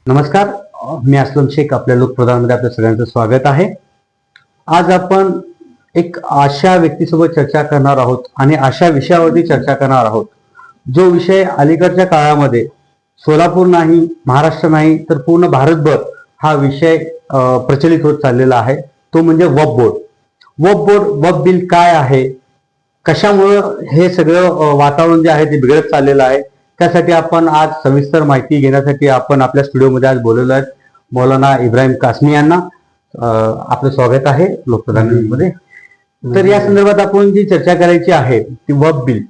नमस्कार. मी असलम शेख. आपल्या लोकप्रधानमध्ये आपल्या सगळ्यांचं स्वागत आहे. आज आपण एक अशा व्यक्तीसोबत चर्चा करणार आहोत आणि अशा विषयावरती चर्चा करणार आहोत जो विषय अलीकडच्या काळामध्ये सोलापूर नाही, महाराष्ट्र नाही तर पूर्ण भारतभर हा विषय प्रचलित होत चाललेला आहे. तो म्हणजे वक्फ बोर्ड. वक्फ बिल काय आहे, कशामुळं हे सगळं वातावरण जे आहे ते बिघडत चाललेलं आहे, त्यासाठी आपण आज सविस्तर माहिती घेण्यासाठी आपण आपल्या स्टुडिओमध्ये आज बोलवलं आहे मौलाना इब्राहिम कासमी यांना. आपलं स्वागत आहे लोकप्रधानमध्ये. तर या संदर्भात आपण जी चर्चा करायची आहे ती वक्फ बिल.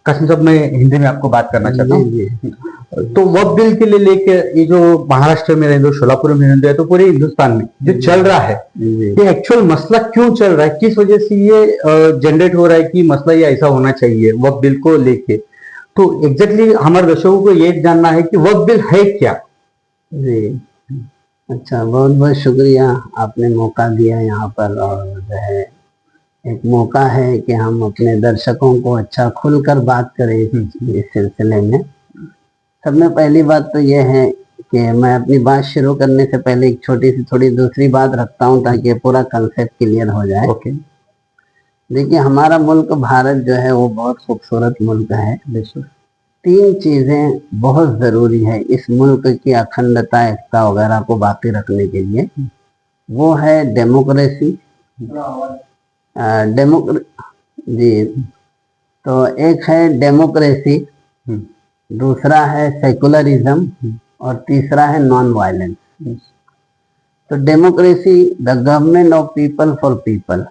कासिम साहब, मैं हिंदी में आपको बात करना चाहता हूँ. तो वक्फ बिल के लिए लेके ये जो महाराष्ट्र में रहने दो, सोलापुर में रहने दो, तो पूरे हिंदुस्तान में जो चल रहा है ये एक्चुअल मसला क्यों चल रहा है, किस वजह से ये जनरेट हो रहा है कि मसला ये ऐसा होना चाहिए वक्फ बिल को लेके. तो एग्जैक्टली हमारे दर्शकों को ये जानना है कि वक्फ बिल है क्या. जी, अच्छा, बहुत बहुत शुक्रिया, आपने मौका दिया यहाँ पर. और जो है एक मौका है कि हम अपने दर्शकों को अच्छा खुलकर बात करें इस सिलसिले में. सब में पहली बात तो ये है कि मैं अपनी बात शुरू करने से पहले एक छोटी सी थोड़ी दूसरी बात रखता हूँ ताकि पूरा कंसेप्ट क्लियर हो जाए. ओके. देखिए, हमारा मुल्क भारत जो है वो बहुत खूबसूरत मुल्क है. तीन चीजें बहुत जरूरी है इस मुल्क की अखंडता, एकता वगैरह को बाकी रखने के लिए. वो है डेमोक्रेसी. जी, तो एक है डेमोक्रेसी, दूसरा है सेकुलरिज्म और तीसरा है नॉन वायलेंस. तो democracy, the government of people for people.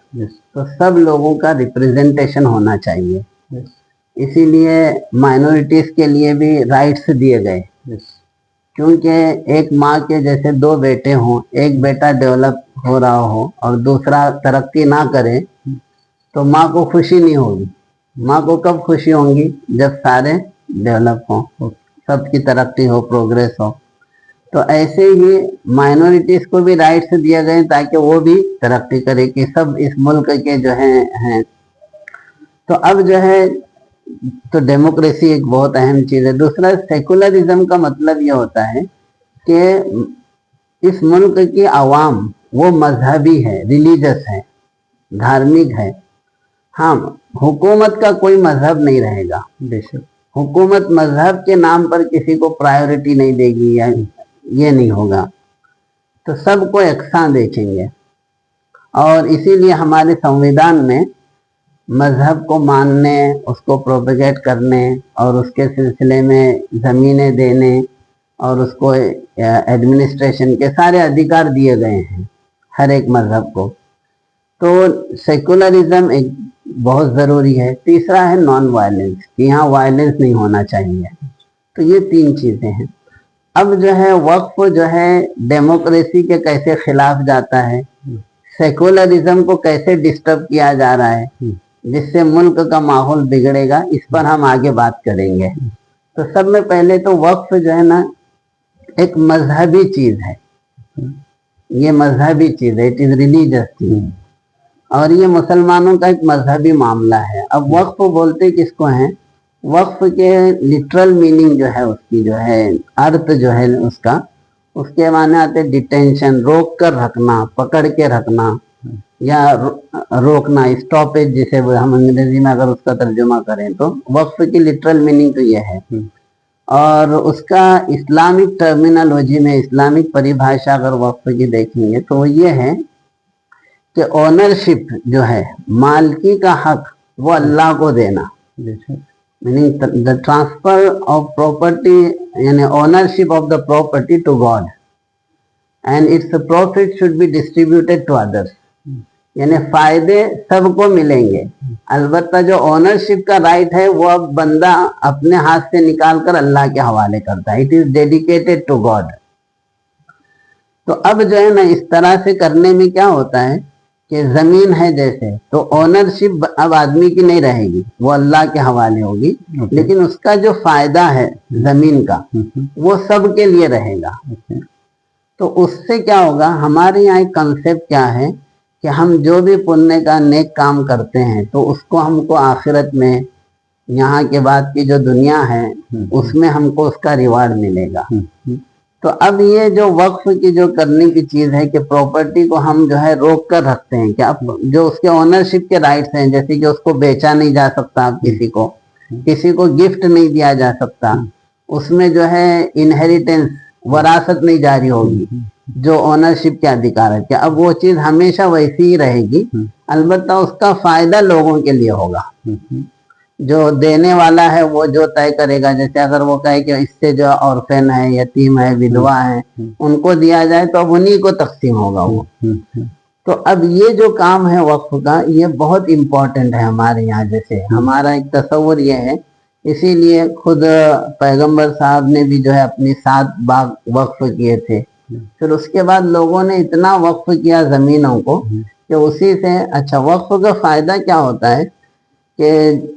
तो सब लोगों का रिप्रेजेंटेशन होना चाहिए. इसीलिए माइनॉरिटीज के लिए भी राइट्स दिए गए. क्योंकि एक माँ के जैसे दो बेटे हों, एक बेटा डेवलप हो रहा हो और दूसरा तरक्की ना करे तो माँ को खुशी नहीं होगी. माँ को कब खुशी होगी? जब सारे डेवलप हो, सबकी तरक्की हो, प्रोग्रेस हो. तो ऐसे ही माइनॉरिटीज को भी राइट्स दिए गए ताकि वो भी तरक्की करे कि सब इस मुल्क के जो हैं. तो अब जो है, तो डेमोक्रेसी एक बहुत अहम चीज है. दूसरा सेकुलरिज्म का मतलब ये होता है कि इस मुल्क की आवाम वो मजहबी है, रिलीजियस है, धार्मिक है. हाँ, हुकूमत का कोई मजहब नहीं रहेगा. बेशक हुकूमत मजहब के नाम पर किसी को प्रायोरिटी नहीं देगी या ये नहीं होगा. तो सबको यकसां देखेंगे. और इसीलिए हमारे संविधान में मजहब को मानने, उसको प्रोपेगेट करने और उसके सिलसिले में ज़मीनें देने और उसको एडमिनिस्ट्रेशन के सारे अधिकार दिए गए हैं हर एक मजहब को. तो सेकुलरिज्म एक बहुत ज़रूरी है. तीसरा है नॉन वायलेंस, कि यहाँ वायलेंस नहीं होना चाहिए. तो ये तीन चीज़ें हैं. अब जो है वक्फ जो है डेमोक्रेसी के कैसे खिलाफ जाता है, सेकुलरिज्म को कैसे डिस्टर्ब किया जा रहा है जिससे मुल्क का माहौल बिगड़ेगा, इस पर हम आगे बात करेंगे. तो सब में पहले तो वक्फ जो है ना एक मजहबी चीज है. ये मजहबी चीज है, इट इज रिलीजियस चीज. और ये मुसलमानों का एक मजहबी मामला है. अब वक्फ बोलते किसको हैं? वक्फ के लिटरल मीनिंग जो है, उसकी जो है अर्थ जो है उसका, उसके माने आते डिटेंशन, रोक कर रखना, पकड़ के रखना या रोकना, स्टॉपेज जिसे हम अंग्रेजी में अगर उसका तर्जुमा करें तो. वक्फ की लिटरल मीनिंग तो यह है. और उसका इस्लामिक टर्मिनोलॉजी में, इस्लामिक परिभाषा अगर वक्फ की देखेंगे तो ये है कि ओनरशिप जो है, मालकी का हक, वो अल्लाह को देना. Meaning the transfer of property, यानी ownership of the property to God and its profit should be distributed to others. यानी फायदे सबको मिलेंगे. अलबत्ता जो ओनरशिप का राइट है वो अब बंदा अपने हाथ से निकाल कर अल्लाह के हवाले करता है. It is dedicated to God. तो अब जो है ना, इस तरह से करने में क्या होता है कि जमीन है जैसे, तो ओनरशिप अब आदमी की नहीं रहेगी, वो अल्लाह के हवाले होगी. लेकिन उसका जो फायदा है जमीन का वो सबके लिए रहेगा. तो उससे क्या होगा, हमारे यहाँ एक कंसेप्ट क्या है कि हम जो भी पुण्य का नेक काम करते हैं तो उसको हमको आखिरत में, यहाँ के बाद की जो दुनिया है उसमें हमको उसका रिवार्ड मिलेगा. तो अब ये जो वक्फ की जो करने की चीज है कि प्रॉपर्टी को हम जो है रोक कर रखते हैं कि अब जो उसके ओनरशिप के राइट्स हैं, जैसे कि उसको बेचा नहीं जा सकता, अब किसी को गिफ्ट नहीं दिया जा सकता, उसमें जो है इनहेरिटेंस वरासत नहीं जारी होगी, जो ओनरशिप के अधिकार है, कि अब वो चीज हमेशा वैसी ही रहेगी, अलबत्ता उसका फायदा लोगों के लिए होगा। जो देने वाला है वो जो तय करेगा, जैसे अगर वो कहे कि इससे जो ऑर्फन है, यतीम है, विधवा है, उनको दिया जाए तो अब उन्हीं को तकसीम होगा वो। तो अब ये जो काम है वक्फ का, ये बहुत इम्पोर्टेंट है हमारे यहाँ। जैसे हमारा एक तस्वुर ये है, इसीलिए खुद पैगंबर साहब ने भी जो है अपनी 7 बाग वक्फ किए थे। फिर उसके बाद लोगों ने इतना वक्फ किया जमीनों को कि उसी से, अच्छा वक्फ का फायदा क्या होता है कि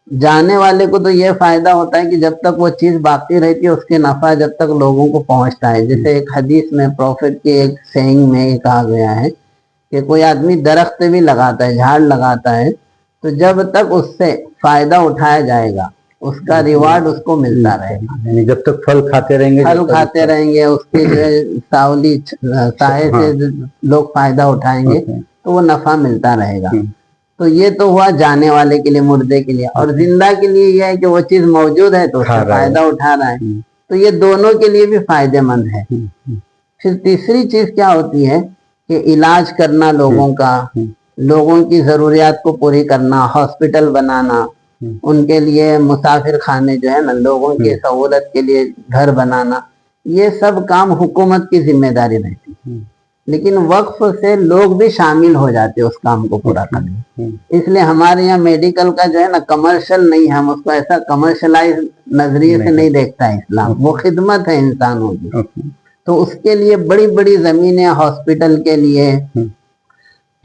जाने वाले को तो ये फायदा होता है कि जब तक वो चीज बाकी रहती है उसके नफा जब तक लोगों को पहुंचता है। जैसे एक हदीस में प्रॉफिट के एक सेइंग में ये कहा गया है कि कोई आदमी दरख्त भी लगाता है, झाड़ लगाता है, तो जब तक उससे फायदा उठाया जाएगा उसका रिवार्ड उसको मिलता रहेगा। जब तक फल खाते रहेंगे उसकी जो सावली साये से लोग फायदा उठाएंगे तो वो नफा मिलता रहेगा। तो ये तो हुआ जाने वाले के लिए, मुर्दे के लिए। और जिंदा के लिए यह है कि वो चीज मौजूद है तो उसका फायदा उठा रहा है, तो ये दोनों के लिए भी फायदेमंद है। फिर तीसरी चीज क्या होती है कि इलाज करना लोगों का, लोगों की जरूरियात को पूरी करना, हॉस्पिटल बनाना, उनके लिए मुसाफिर खाने जो है ना, लोगों की सहूलत के लिए घर बनाना, ये सब काम हुकूमत की जिम्मेदारी रहती है। लेकिन वक्फ से लोग भी शामिल हो जाते हैं उस काम को पूरा करने। इसलिए हमारे यहाँ मेडिकल का जो है ना कमर्शियल नहीं है, हम उसको ऐसा कमर्शलाइज नजरिए से नहीं देखता है इस्लाम। वो खिदमत है इंसानों की। तो उसके लिए बड़ी बड़ी जमीनें हॉस्पिटल के लिए,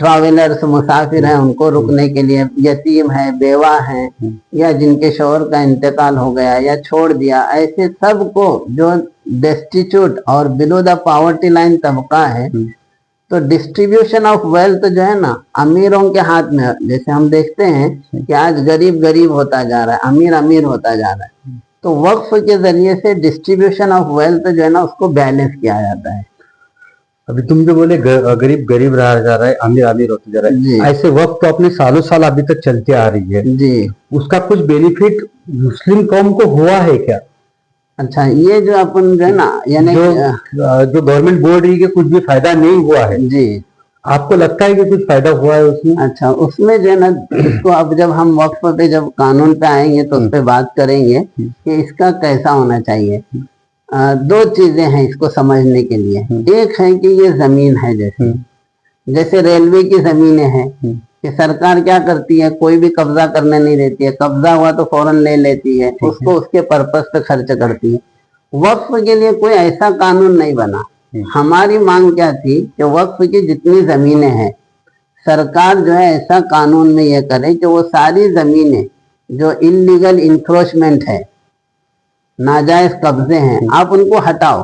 ट्रैवलर्स मुसाफिर हैं उनको रुकने के लिए, यतीम है, बेवा है, या जिनके शौहर का इंतकाल हो गया या छोड़ दिया, ऐसे सबको जो डेस्टिट्यूट और बिलो द पॉवर्टी लाइन तबका है, तो डिस्ट्रीब्यूशन ऑफ वेल्थ जो है ना अमीरों के हाथ में। जैसे हम देखते हैं कि आज गरीब गरीब होता जा रहा है, अमीर अमीर होता जा रहा है, तो वक्फ के जरिए से डिस्ट्रीब्यूशन ऑफ वेल्थ जो है ना उसको बैलेंस किया जाता है। अभी तुम जो बोले गरीब गरीब रहा जा रहा है, अमीर अमीर होते जा रहा है, ऐसे वक्त तो अपने सालों साल अभी तक चलते आ रही है जी। उसका कुछ बेनिफिट मुस्लिम कौम को हुआ है क्या? अच्छा, ये जो अपन जो है ना, यानी जो गवर्नमेंट बोल रही है कि कुछ भी फायदा नहीं हुआ है जी, आपको लगता है कि कुछ फायदा हुआ है उसमें? अच्छा, उसमें जो है ना, इसको अब जब हम वक्फ पे जब कानून पे आएंगे तो उस पर बात करेंगे कि इसका कैसा होना चाहिए। 2 चीजें हैं इसको समझने के लिए। एक है कि ये जमीन है, जैसे रेलवे की जमीनें हैं कि सरकार क्या करती है, कोई भी कब्जा करने नहीं देती है, कब्जा हुआ तो फौरन ले लेती है, उसको उसके पर्पस पे खर्च करती है। वक्फ के लिए कोई ऐसा कानून नहीं बना। हमारी मांग क्या थी कि वक्फ की जितनी जमीनें हैं सरकार जो है ऐसा कानून में यह करे कि वो सारी जमीनें जो इलीगल इंक्रोचमेंट है, नाजायज कब्जे हैं, आप उनको हटाओ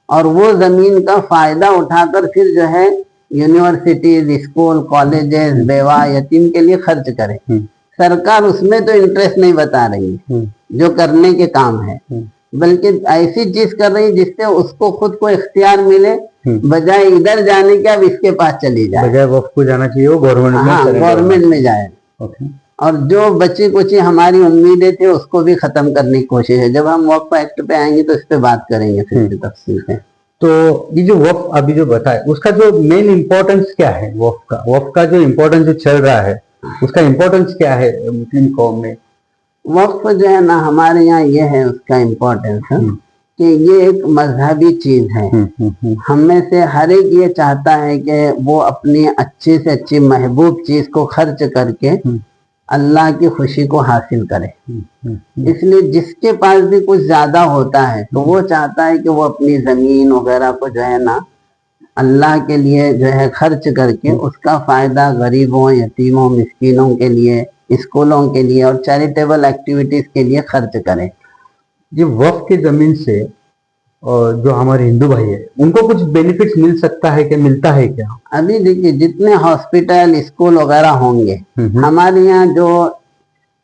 और वो जमीन का फायदा उठाकर फिर जो है यूनिवर्सिटीज, स्कूल, कॉलेजेस, बेवा, यतीम के लिए खर्च करे। सरकार उसमें तो इंटरेस्ट नहीं बता रही है जो करने के काम है, बल्कि ऐसी चीज कर रही है जिससे उसको खुद को इख्तियार मिले, बजाय इधर जाने के अब इसके पास चली जाए, बजाय वक्फ को जाना चाहिए वो गवर्नमेंट में जाए। और जो बची कुछ हमारी उम्मीदें थी उसको भी खत्म करने की कोशिश है। जब हम वक्फ एक्ट पे आएंगे तो इस पे बात करेंगे फिर तफसील से। तो ये जो वक्फ अभी जो बताए उसका जो मेन इम्पोर्टेंस क्या है? वक्फ का जो इम्पोर्टेंस जो चल रहा है उसका इम्पोर्टेंस क्या है मुस्लिम कौम में? वक्फ जो है ना हमारे यहाँ ये है उसका इम्पोर्टेंस कि ये एक मजहबी चीज है। हम में से हर एक ये चाहता है कि वो अपनी अच्छी से अच्छी महबूब चीज को खर्च करके अल्लाह की खुशी को हासिल करे। इसलिए जिसके पास भी कुछ ज्यादा होता है तो वो चाहता है कि वो अपनी जमीन वगैरह को जो है ना अल्लाह के लिए जो है खर्च करके उसका फायदा गरीबों, यतीमों, मिस्कीनों के लिए, स्कूलों के लिए और चैरिटेबल एक्टिविटीज के लिए खर्च करे। ये वक्फ की जमीन से और जो हमारे हिंदू भाई है उनको कुछ बेनिफिट्स मिल सकता है क्या, मिलता है क्या? अभी देखिए जितने हॉस्पिटल, स्कूल वगैरह होंगे हमारे यहाँ जो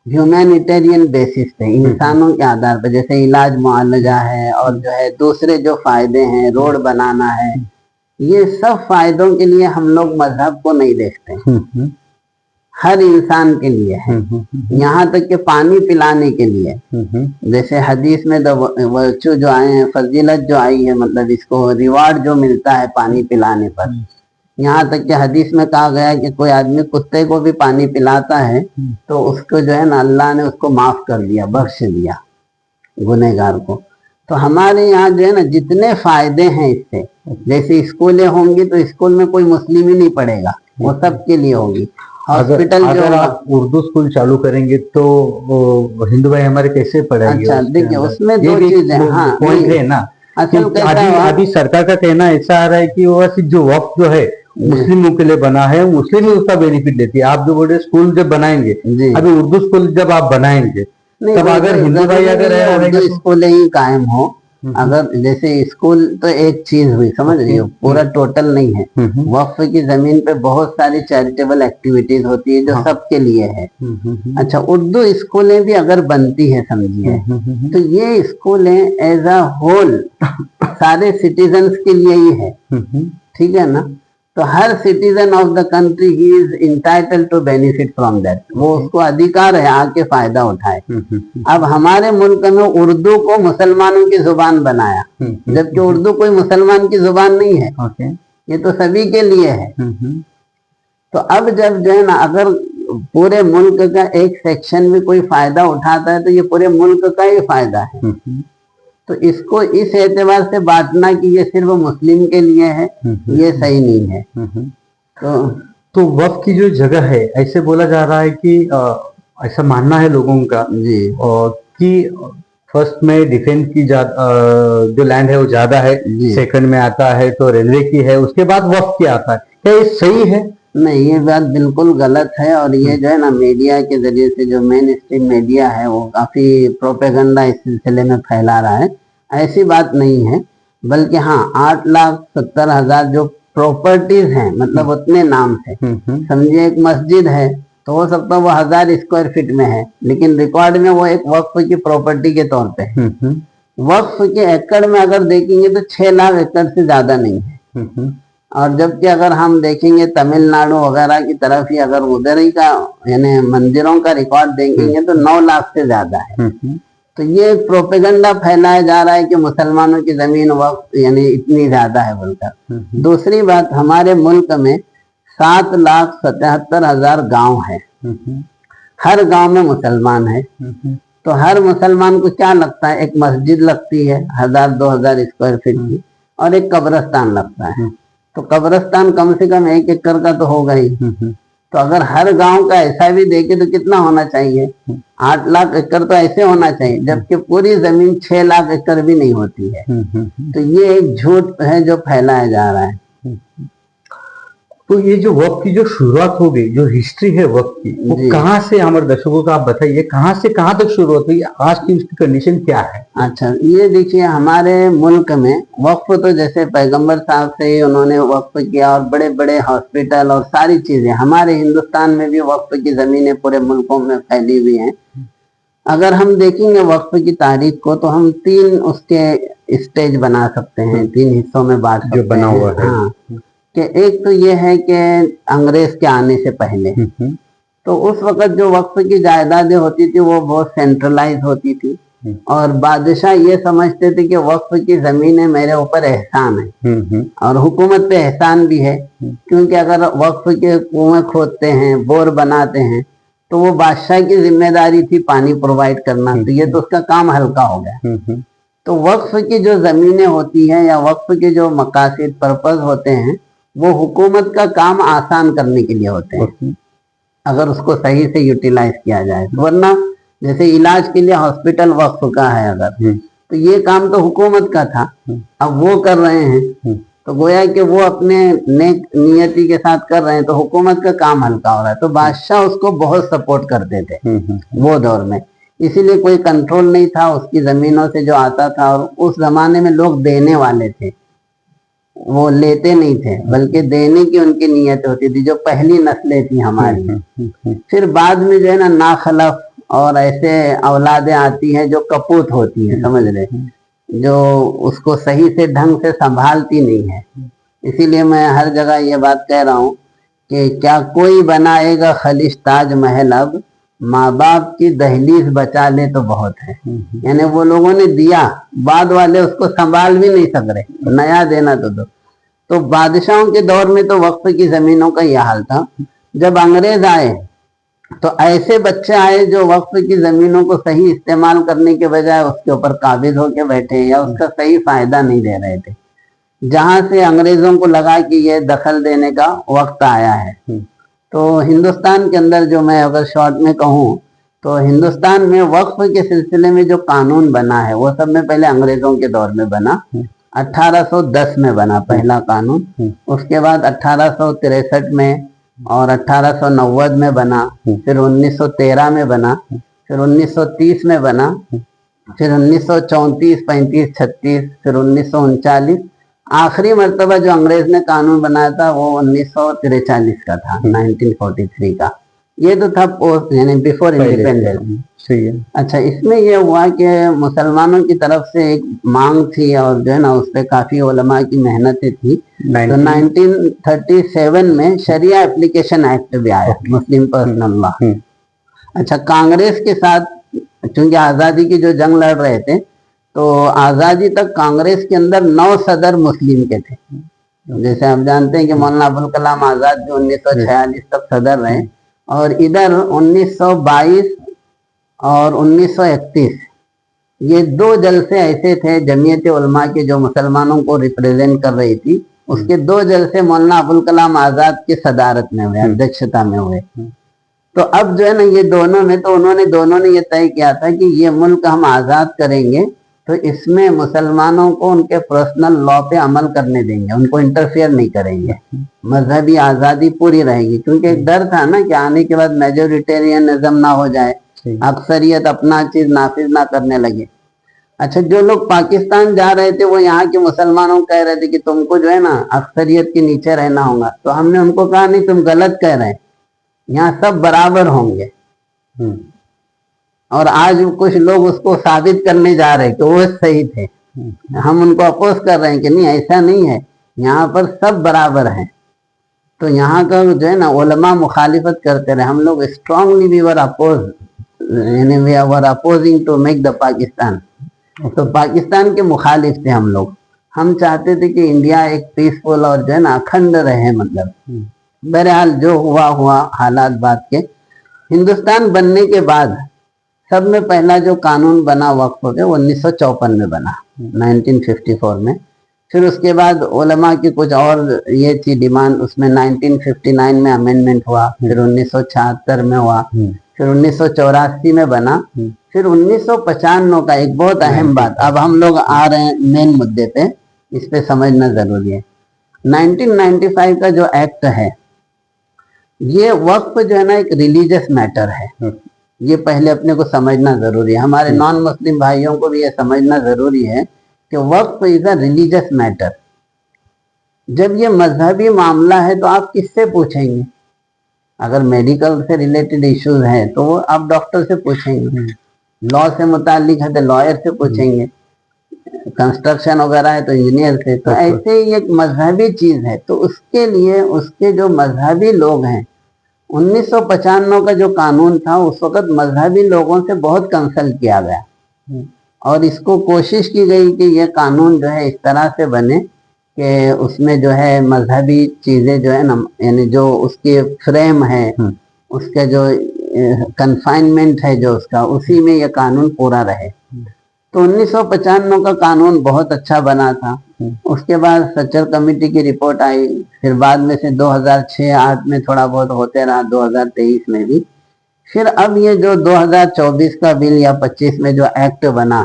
ह्यूमैनिटेरियन बेसिस पे, इंसानों के आधार पर, जैसे इलाज मुआवजा है और जो है दूसरे जो फायदे हैं, रोड बनाना है, ये सब फायदों के लिए हम लोग मजहब को नहीं देखते। हर इंसान के लिए है, यहाँ तक कि पानी पिलाने के लिए। जैसे हदीस में वर्चू जो आए हैं, फजीलत जो आई है, मतलब इसको रिवार्ड जो मिलता है पानी पिलाने पर, यहाँ तक कि हदीस में कहा गया है कि कोई आदमी कुत्ते को भी पानी पिलाता है तो उसको जो है ना अल्लाह ने उसको माफ कर दिया, बख्श दिया गुनहगार को। तो हमारे यहाँ जो है ना जितने फायदे हैं इससे, जैसे स्कूलें होंगी तो स्कूल में कोई मुस्लिम ही नहीं पढ़ेगा, वो सबके लिए होगी। हॉस्पिटल जो आप उर्दू स्कूल चालू करेंगे तो हिंदू भाई हमारे कैसे पढ़ेंगे? अच्छा देखिए, उसमें दो चीजें, हाँ पॉइंट है ना। असल अभी सरकार का कहना ऐसा आ रहा है कि वो जो वक्फ जो है मुस्लिमों के लिए बना है, मुस्लिम ही उसका बेनिफिट लेती है। आप जो बोले स्कूल जब बनाएंगे, अभी उर्दू स्कूल जब आप बनाएंगे तब अगर हिंदू भाई अगर उर्दू स्कूल ही कायम हो, अगर जैसे स्कूल तो एक चीज हुई, समझ रही हो, पूरा टोटल नहीं है। वक्फ की जमीन पे बहुत सारी चैरिटेबल एक्टिविटीज होती है जो सबके लिए है। अच्छा, उर्दू स्कूलें भी अगर बनती है समझिए, तो ये स्कूलें एज अ होल सारे सिटीजन्स के लिए ही है, ठीक है ना। तो हर citizen of the country he is entitled to benefit from that, वो उसको अधिकार है आके फायदा उठाए। अब हमारे मुल्क में उर्दू को मुसलमानों की जुबान बनाया, जबकि उर्दू कोई मुसलमान की जुबान नहीं है, ये तो सभी के लिए है। तो अब जब जो है ना अगर पूरे मुल्क का एक सेक्शन में कोई फायदा उठाता है तो ये पूरे मुल्क का ही फायदा है। तो इसको इस एतबार से बांटना कि ये सिर्फ मुस्लिम के लिए है, ये सही नहीं है। तो वक्फ की जो जगह है, ऐसे बोला जा रहा है कि ऐसा मानना है लोगों का जी, और कि फर्स्ट में डिफेंस की जो लैंड है वो ज्यादा है, सेकंड में आता है तो रेलवे की है, उसके बाद वक्फ की आता है। क्या ये सही है? नहीं, ये बात बिल्कुल गलत है। और ये जो है ना मीडिया के जरिए से, जो मेन स्ट्रीम मीडिया है वो काफी प्रोपेगेंडा इस सिलसिले में फैला रहा है। ऐसी बात नहीं है, बल्कि हाँ 8,70,000 जो प्रॉपर्टीज हैं, मतलब उतने नाम से समझिए, एक मस्जिद है तो हो सकता है वो 1000 स्क्वायर फीट में है, लेकिन रिकॉर्ड में वो एक वक्फ की प्रॉपर्टी के तौर पे है। वक्फ के एकड़ में अगर देखेंगे तो 6 लाख एकड़ से ज्यादा नहीं है। और जबकि अगर हम देखेंगे तमिलनाडु वगैरह की तरफ ही, अगर उधर ही का यानी मंदिरों का रिकॉर्ड देखेंगे तो 9 लाख से ज्यादा है। तो ये एक प्रोपेगेंडा फैलाया जा रहा है कि मुसलमानों की जमीन वक्फ यानी इतनी ज्यादा है बोलकर। दूसरी बात, हमारे मुल्क में 7,77,000 गांव है, हर गांव में मुसलमान है। तो हर मुसलमान को क्या लगता है, एक मस्जिद लगती है 1000-2000 स्क्वायर फीट की, और एक कब्रिस्तान लगता है। तो कब्रिस्तान कम से कम 1 एकड़ का तो होगा ही। तो अगर हर गांव का ऐसा भी देखे तो कितना होना चाहिए, 8 लाख एकड़ तो ऐसे होना चाहिए, जबकि पूरी जमीन 6 लाख एकड़ भी नहीं होती है। तो ये एक झूठ है जो फैलाया जा रहा है। तो ये जो वक्फ की जो शुरुआत हो गई, जो हिस्ट्री है वक्फ की, वो कहाँ से, हमारे दर्शकों को आप बताइए, कहाँ से कहाँ तक शुरुआत हुई, आज की उसकी कंडीशन क्या है? अच्छा, ये देखिए, हमारे मुल्क में वक्फ तो जैसे पैगंबर साहब से ही उन्होंने वक्फ किया, और बड़े बड़े हॉस्पिटल और सारी चीजें, हमारे हिंदुस्तान में भी वक्फ की जमीनें पूरे मुल्कों में फैली हुई हैं। अगर हम देखेंगे वक्फ की तारीख को तो हम 3 उसके स्टेज बना सकते हैं, 3 हिस्सों में बांट सकते हैं। बना हुआ है, हाँ, कि एक तो ये है कि अंग्रेज के आने से पहले, तो उस वक्त जो वक्फ की जायदादें होती थी वो बहुत सेंट्रलाइज होती थी, और बादशाह ये समझते थे कि वक्फ की जमीनें मेरे ऊपर एहसान है, और हुकूमत पे एहसान भी है, क्योंकि अगर वक्फ के कुएं खोदते हैं, बोर बनाते हैं, तो वो बादशाह की जिम्मेदारी थी पानी प्रोवाइड करना, तो ये तो उसका काम हल्का हो गया। तो वक्फ की जो जमीनें होती हैं या वक्फ के जो मकासद पर्पज होते हैं, वो हुकूमत का काम आसान करने के लिए होते हैं, अगर उसको सही से यूटिलाइज किया जाए। वरना जैसे इलाज के लिए हॉस्पिटल वक्फ का है अगर, तो ये काम तो हुकूमत का था, अब वो कर रहे हैं, तो गोया कि वो अपने नेक नियति के साथ कर रहे हैं, तो हुकूमत का काम हल्का हो रहा है। तो बादशाह उसको बहुत सपोर्ट करते थे वो दौर में, इसीलिए कोई कंट्रोल नहीं था उसकी जमीनों से जो आता था। और उस जमाने में लोग देने वाले थे, वो लेते नहीं थे, बल्कि देने की उनकी नीयत होती थी, जो पहली नस्लें थी हमारी। फिर बाद में जो है ना नाखलफ और ऐसे औलादें आती हैं जो कपूत होती हैं, समझ रहे, जो उसको सही से ढंग से संभालती नहीं है। इसीलिए मैं हर जगह ये बात कह रहा हूँ कि क्या कोई बनाएगा खलिश ताज महल, अब माँ बाप की दहलीज बचा ले तो बहुत है। यानी वो लोगों ने दिया, बाद वाले उसको संभाल भी नहीं सक रहे, नया देना तो दो। तो बादशाहों के दौर में तो वक्फ की जमीनों का यह हाल था। जब अंग्रेज आए तो ऐसे बच्चे आए जो वक्फ की जमीनों को सही इस्तेमाल करने के बजाय उसके ऊपर काबिज होके बैठे या उसका सही फायदा नहीं दे रहे थे। जहां से अंग्रेजों को लगा कि ये दखल देने का वक्त आया है। तो हिंदुस्तान के अंदर जो मैं अगर शॉर्ट में कहूँ तो हिंदुस्तान में वक्फ के सिलसिले में जो कानून बना है वो सब में पहले अंग्रेजों के दौर में बना। 1810 में बना पहला कानून, उसके बाद 1863 में और 1890 में बना, फिर 1913 में बना, फिर 1930 में बना, फिर 1934, 35, 36, फिर 1939। आखिरी मर्तबा जो अंग्रेज ने कानून बनाया था वो 1943 का था, 1943 का। ये तो था पोस्ट यानी बिफोर इंडिपेंडेंस। सही है। अच्छा, इसमें यह हुआ कि मुसलमानों की तरफ से एक मांग थी और जो है ना उस पर काफी उलमा की मेहनतें थी। तो 1937 में शरिया एप्लीकेशन एक्ट भी आया, मुस्लिम पर्सनल लॉ। अच्छा, कांग्रेस के साथ चूंकि आजादी की जो जंग लड़ रहे थे तो आजादी तक कांग्रेस के अंदर 9 सदर मुस्लिम के थे। जैसे आप जानते हैं कि मौलाना अबुल कलाम आजाद जो 1946 तक सदर रहे, और इधर 1922 और 1931 ये 2 जलसे ऐसे थे जमीयत उलमा के जो मुसलमानों को रिप्रेजेंट कर रही थी। उसके 2 जलसे मौलाना अबुल कलाम आजाद की सदारत में हुए, अध्यक्षता में हुए। तो अब जो है ना ये दोनों में तो दोनों ने ये तय किया था कि ये मुल्क हम आजाद करेंगे तो इसमें मुसलमानों को उनके पर्सनल लॉ पे अमल करने देंगे, उनको इंटरफेयर नहीं करेंगे, मजहबी आजादी पूरी रहेगी। क्योंकि एक डर था ना कि आने के बाद मेजोरिटेरियनिज्म ना हो जाए, अक्सरियत अपना चीज नाफिज ना करने लगे। अच्छा, जो लोग पाकिस्तान जा रहे थे वो यहाँ के मुसलमानों को कह रहे थे कि तुमको जो है ना अक्सरियत के नीचे रहना होगा। तो हमने उनको कहा नहीं, तुम गलत कह रहे हैं, यहाँ सब बराबर होंगे। और आज कुछ लोग उसको साबित करने जा रहे हैं कि वो सही थे। हम उनको अपोज कर रहे हैं कि नहीं, ऐसा नहीं है, यहाँ पर सब बराबर हैं। तो यहाँ का जो है ना उलमा मुखालिफत करते रहे। हम लोग स्ट्रांगली वी वर अपोज, यानी we were opposing to make the Pakistan. तो पाकिस्तान के मुखालिफ थे हम लोग। हम चाहते थे कि इंडिया एक पीसफुल और जो है ना अखंड रहे। मतलब बहरहाल जो हुआ हुआ, हालात बात के। हिंदुस्तान बनने के बाद सब में पहला जो कानून बना वक्फ पे 1954 में बना, 1954 में। फिर उसके बाद उलमा की कुछ और ये थी डिमांड, उसमें 1959 में अमेंडमेंट हुआ, फिर 1976 में हुआ, फिर 1984 में बना, फिर 1995 का एक बहुत अहम बात। अब हम लोग आ रहे हैं मेन मुद्दे पे, इस पे समझना जरूरी है। 1995 का जो एक्ट है, ये वक्फ जो है ना एक रिलीजियस मैटर है। ये पहले अपने को समझना जरूरी है। हमारे नॉन मुस्लिम भाइयों को भी ये समझना जरूरी है कि वक्फ इज अ रिलीजियस मैटर। जब ये मजहबी मामला है तो आप किससे पूछेंगे? अगर मेडिकल से रिलेटेड इश्यूज हैं तो वो आप डॉक्टर से पूछेंगे, लॉ से मुतालिक है तो लॉयर से पूछेंगे, कंस्ट्रक्शन वगैरह है तो इंजीनियर से। तो ऐसे ही एक मजहबी चीज है, तो उसके लिए उसके जो मजहबी लोग हैं, 1995 का जो कानून था उस वक्त मजहबी लोगों से बहुत कंसल्ट किया गया और इसको कोशिश की गई कि यह कानून जो है इस तरह से बने कि उसमें जो है मजहबी चीजें जो है ना, यानी जो उसके फ्रेम है, उसका जो कन्फाइनमेंट है जो उसका, उसी में यह कानून पूरा रहे। तो 1995 का कानून बहुत अच्छा बना था। उसके बाद सच्चर कमेटी की रिपोर्ट आई, फिर बाद में से 2006-08 में थोड़ा बहुत होते रहा, 2023 में भी। फिर अब ये जो 2024 का बिल या 25 में जो एक्ट बना,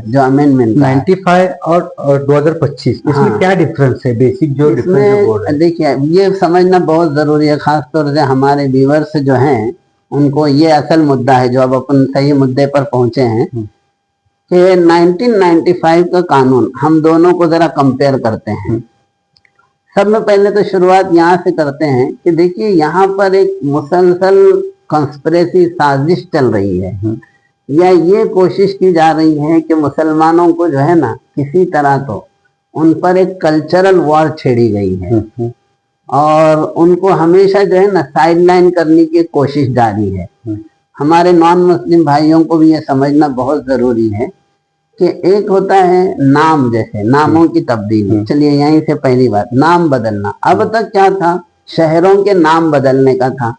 जो अमेंडमेंट 95 और 2025, इसमें क्या डिफरेंस है? बेसिक जो डिफरेंस है, देखिए ये समझना बहुत जरूरी है, खासतौर से हमारे व्यूअर्स जो हैं उनको ये असल मुद्दा है जो अब अपन सही मुद्दे पर पहुंचे हैं कि 1995 का कानून हम दोनों को जरा कंपेयर करते हैं। सब में पहले तो शुरुआत यहाँ से करते हैं कि देखिए यहाँ पर एक मुसलसल कंस्पिरेसी साजिश चल रही है, या ये कोशिश की जा रही है कि मुसलमानों को जो है ना किसी तरह तो उन पर एक कल्चरल वॉर छेड़ी गई है और उनको हमेशा जो है ना साइडलाइन करने की कोशिश जारी है। हमारे नॉन मुस्लिम भाइयों को भी ये समझना बहुत जरूरी है कि एक होता है नाम, जैसे नामों की तब्दीली। चलिए यहीं से पहली बात, नाम बदलना। अब तक क्या था, शहरों के नाम बदलने का था।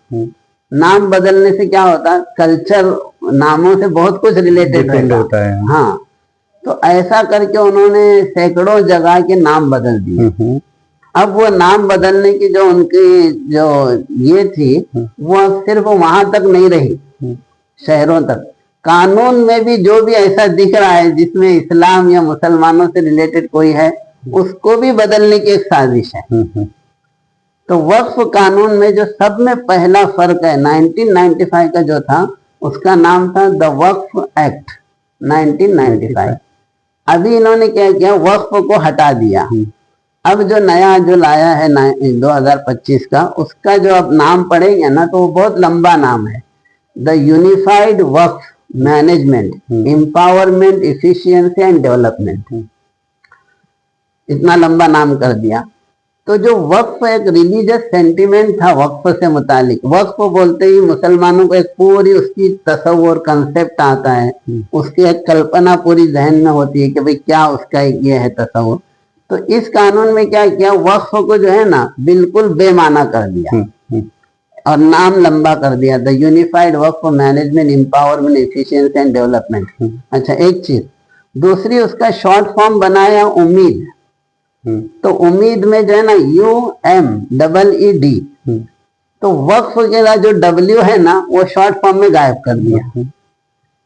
नाम बदलने से क्या होता, कल्चर, नामों से बहुत कुछ रिलेटेड होता है। हाँ, तो ऐसा करके उन्होंने सैकड़ों जगह के नाम बदल दिए। अब वो नाम बदलने की जो उनकी जो ये थी, वो सिर्फ वहां तक नहीं रही, शहरों तक। कानून में भी जो भी ऐसा दिख रहा है जिसमें इस्लाम या मुसलमानों से रिलेटेड कोई है, उसको भी बदलने की एक साजिश है। तो वक्फ कानून में जो सब में पहला फर्क है, 1995 का जो था, उसका नाम था द वक्फ एक्ट 1995। अभी इन्होंने क्या किया, वक्फ को हटा दिया। अब जो नया जो लाया है 2025 का, उसका जो अब नाम पड़ेगा ना, तो वो बहुत लंबा नाम है, the unified Waqf management empowerment efficiency and development. इतना लंबा नाम कर दिया। तो जो वक्फ एक रिलीजियस सेंटिमेंट था वक्फ से मुतालिक, वक्फ बोलते ही मुसलमानों को एक पूरी उसकी तसव्वुर कंसेप्ट आता है, उसकी एक कल्पना पूरी जहन में होती है कि भाई क्या उसका ये है तसव्वुर। तो इस कानून में क्या किया, वक्फ को जो है ना बिल्कुल बेमाना कर दिया और नाम लंबा कर दिया, the unified Waqf management empowerment efficiency and development. अच्छा, एक चीज, दूसरी उसका शॉर्ट फॉर्म बनाया उम्मीद। तो उम्मीद में जो है ना UMEED, तो वक्फ के जो W है ना, वो शॉर्ट फॉर्म में गायब कर दिया।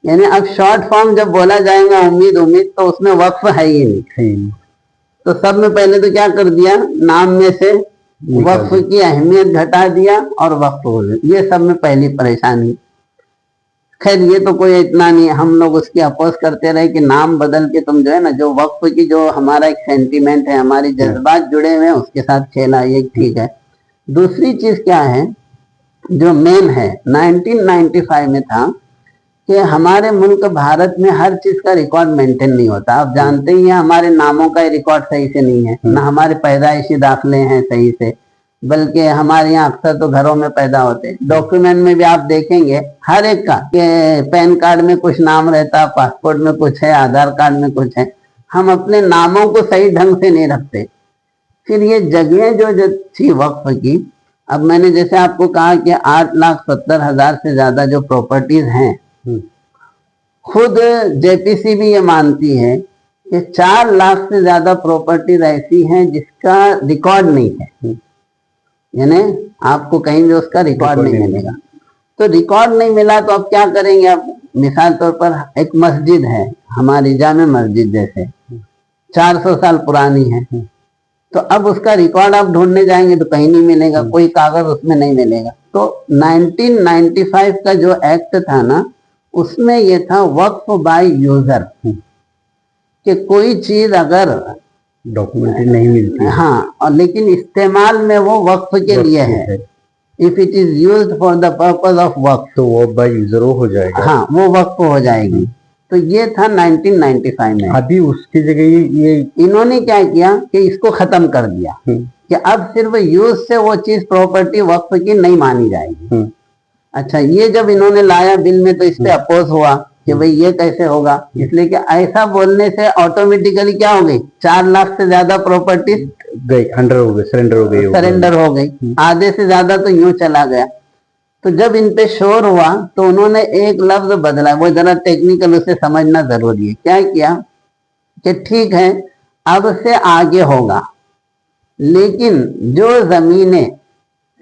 यानी अब शॉर्ट फॉर्म जब बोला जाएगा उम्मीद उम्मीद, तो उसमें वक्फ है ही नहीं। तो सब में पहले तो क्या कर दिया, नाम में से वक्फ की अहमियत घटा दिया और वक्फ हो गया। ये सब में पहली परेशानी। खैर ये तो कोई इतना नहीं, हम लोग उसकी अपोज करते रहे कि नाम बदल के तुम जो है ना, जो वक्फ की जो हमारा एक सेंटीमेंट है, हमारी जज्बात जुड़े हुए हैं, उसके साथ खेला, ये ठीक है। दूसरी चीज क्या है, जो मेन है 1995 में था कि हमारे मुल्क भारत में हर चीज का रिकॉर्ड मेंटेन नहीं होता। आप जानते ही हैं, हमारे नामों का रिकॉर्ड सही से नहीं है, ना हमारे पैदाइशी दाखिले हैं सही से, बल्कि हमारे यहाँ अक्सर तो घरों में पैदा होते हैं। डॉक्यूमेंट में भी आप देखेंगे हर एक का कि पैन कार्ड में कुछ नाम रहता, पासपोर्ट में कुछ है, आधार कार्ड में कुछ है। हम अपने नामों को सही ढंग से नहीं रखते। फिर ये जगह जो थी वक्फ की, अब मैंने जैसे आपको कहा कि 8,70,000 से ज्यादा जो प्रॉपर्टीज हैं, खुद JPC भी ये मानती है कि 4 लाख से ज्यादा प्रॉपर्टीज ऐसी हैं जिसका रिकॉर्ड नहीं है। यानी आपको कहीं भी उसका रिकॉर्ड नहीं मिलेगा। तो रिकॉर्ड नहीं मिला तो अब क्या करेंगे। आप मिसाल तौर पर एक मस्जिद है हमारी, जामे मस्जिद जैसे 400 साल पुरानी है, तो अब उसका रिकॉर्ड आप ढूंढने जाएंगे तो कहीं नहीं मिलेगा, कोई कागज उसमें नहीं मिलेगा। तो 1995 का जो एक्ट था ना, उसमें ये था वक्फ बाय यूजर, कि कोई चीज अगर डॉक्यूमेंटेड नहीं मिलती, हाँ, और लेकिन इस्तेमाल में वो वक्फ के लिए है, if it is used for the purpose of waqf, तो वो बाय यूजर हो जाएगा, हाँ, वो वक्फ हो जाएगी। तो ये था 1995 में। अभी उसकी जगह ये इन्होंने क्या किया कि इसको खत्म कर दिया कि अब सिर्फ यूज से वो चीज प्रॉपर्टी वक्फ की नहीं मानी जाएगी। अच्छा, ये जब इन्होंने लाया बिल में तो इस पे अपोज हुआ कि भाई ये कैसे होगा, इसलिए कि ऐसा बोलने से ऑटोमेटिकली क्या हो गई, 4 लाख से ज्यादा प्रॉपर्टी गई, अंडर हो गई, सरेंडर हो गई। आधे से ज्यादा तो यूं चला गया। तो जब इन पे शोर हुआ तो उन्होंने एक लफ्ज बदला, वो जरा टेक्निकल, उसे समझना जरूरी है। क्या किया कि ठीक है अब से आगे होगा, लेकिन जो जमीनें